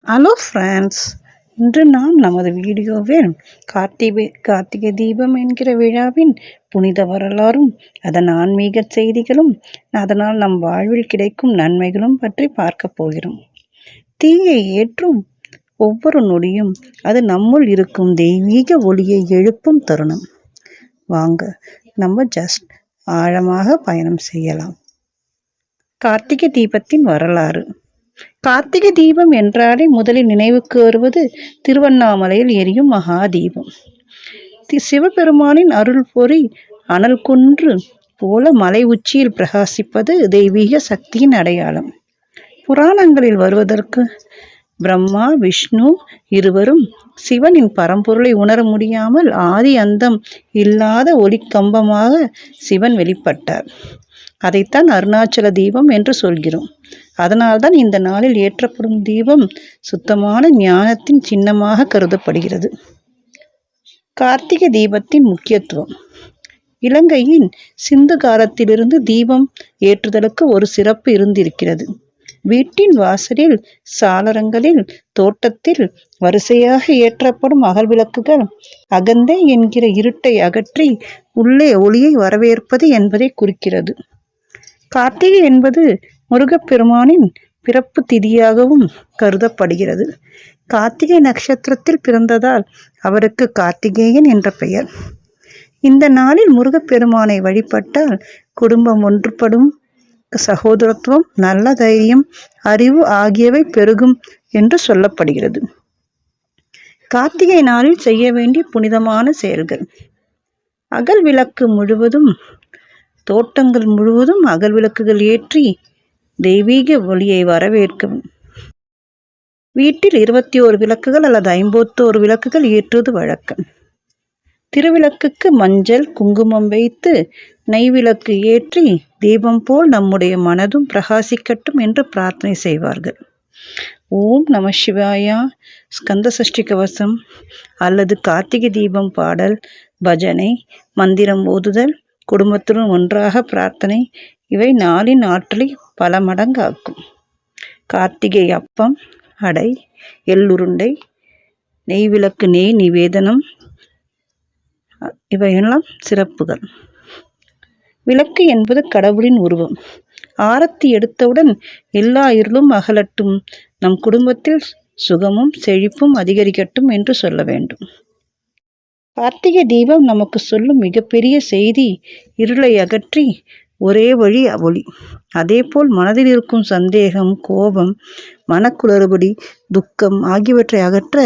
Hello friends, இன்று நாம் நமது வீடியோவில் கார்த்திகை தீபம் என்கிற விழாவின் புனித வரலாறும் அதன் ஆன்மீக செய்திகளும் அதனால் நம் வாழ்வில் கிடைக்கும் நன்மைகளும் பற்றி பார்க்க போகிறோம். தீயை ஏற்றும் ஒவ்வொரு நொடியும் அது நம்முள் இருக்கும் தெய்வீக ஒளியை எழுப்பும் தருணம். வாங்க நம்ம ஆழமாக பயணம் செய்யலாம். கார்த்திகை தீபத்தின் வரலாறு. கார்த்திகை தீபம் என்றாலே முதலில் நினைவுக்கு வருவது திருவண்ணாமலையில் எரியும் மகா தீபம். சிவபெருமானின் அருள் பொறி அனல் குன்று போல மலை உச்சியில் பிரகாசிப்பது தெய்வீக சக்தியின் அடையாளம். புராணங்களில் வருவதற்கு பிரம்மா விஷ்ணு இருவரும் சிவனின் பரம்பொருளை உணர முடியாமல் ஆதி அந்தம் இல்லாத ஒளிக்கம்பமாக சிவன் வெளிப்பட்டார். அதைத்தான் அருணாச்சல தீபம் என்று சொல்கிறோம். அதனால்தான் இந்த நாளில் ஏற்றப்படும் தீபம் சுத்தமான ஞானத்தின் சின்னமாக கருதப்படுகிறது. கார்த்திகை தீபத்தின் முக்கியத்துவம். இலங்கையின் சிந்து காலத்திலிருந்து தீபம் ஏற்றுதலுக்கு ஒரு சிறப்பு இருந்திருக்கிறது. வீட்டின் வாசலில், சாளரங்களில், தோட்டத்தில் வரிசையாக ஏற்றப்படும் அகல் விளக்குகள் அகந்தை என்கிற இருட்டை அகற்றி உள்ளே ஒளியை வரவேற்பது என்பதை குறிக்கிறது. கார்த்திகை என்பது முருகப்பெருமானின் பிறப்பு திதியாகவும் கருதப்படுகிறது. கார்த்திகை நட்சத்திரத்தில் பிறந்ததால் அவருக்கு கார்த்திகேயன் என்ற பெயர். இந்த நாளில் முருகப்பெருமானை வழிபட்டால் குடும்பம் ஒன்றுபடும், சகோதரத்துவம், நல்ல தைரியம், அறிவு ஆகியவை பெருகும் என்று சொல்லப்படுகிறது. கார்த்திகை நாளில் செய்ய வேண்டிய புனிதமான செயல்கள். அகல் விளக்கு முழுவதும், தோட்டங்கள் முழுவதும் அகல் விளக்குகள் ஏற்றி தெய்வீக ஒளியை வரவேற்கவும். வீட்டில் 21 விளக்குகள் அல்லது 51 விளக்குகள் ஏற்றுவது வழக்கம். திருவிளக்குக்கு மஞ்சள் குங்குமம் வைத்து நெய் விளக்கு ஏற்றி தீபம் போல் நம்முடைய மனதும் பிரகாசிக்கட்டும் என்று பிரார்த்தனை செய்வார்கள். ஓம் நம சிவாயா, ஸ்கந்த சஷ்டி கவசம் அல்லது கார்த்திகை தீபம் பாடல், பஜனை, மந்திரம் ஓதுதல், குடும்பத்துடன் ஒன்றாக பிரார்த்தனை இவை நாளின் ஆற்றலை பல மடங்காக்கும். கார்த்திகை அப்பம், அடை, எள்ளுருண்டை, நெய் விளக்கு, நெய் நிவேதனம் இவையெல்லாம் சிறப்புகள். விளக்கு என்பது கடவுளின் உருவம். ஆரத்தி எடுத்தவுடன் எல்லா இருளும் அகலட்டும், நம் குடும்பத்தில் சுகமும் செழிப்பும் அதிகரிக்கட்டும் என்று சொல்ல வேண்டும். கார்த்திகை தீபம் நமக்கு சொல்லும் மிகப்பெரிய செய்தி இருளை அகற்றி ஒரே வழி ஒளி. அதேபோல் மனதில் இருக்கும் சந்தேகம், கோபம், மனக்குளறுபடி, துக்கம் ஆகியவற்றை அகற்ற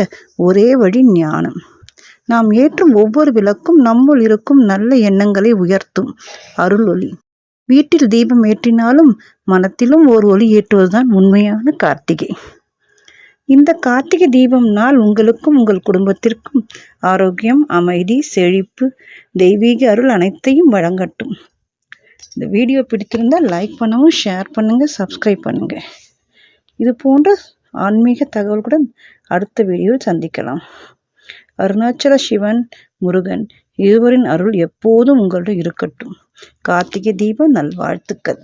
ஒரே வழி ஞானம். நாம் ஏற்றும் ஒவ்வொரு விளக்கும் நம்முள் இருக்கும் நல்ல எண்ணங்களை உயர்த்தும் அருள் ஒளி. வீட்டில் தீபம் ஏற்றினாலும் மனத்திலும் ஓர் ஒளி ஏற்றுவதுதான் உண்மையான கார்த்திகை. இந்த கார்த்திகை தீபம் நாள் உங்களுக்கும் உங்கள் குடும்பத்திற்கும் ஆரோக்கியம், அமைதி, செழிப்பு, தெய்வீக அருள் அனைத்தையும் வழங்கட்டும். இந்த வீடியோ பிடித்திருந்தால் லைக் பண்ணவும், ஷேர் பண்ணுங்க, சப்ஸ்கிரைப் பண்ணுங்க. இது போன்ற ஆன்மீக தகவல்களுடன் அடுத்த வீடியோவில் சந்திக்கலாம். அருணாச்சல சிவன், முருகன் இருவரின் அருள் எப்போதும் உங்களுடன் இருக்கட்டும். கார்த்திகை தீப நல்வாழ்த்துக்கள்.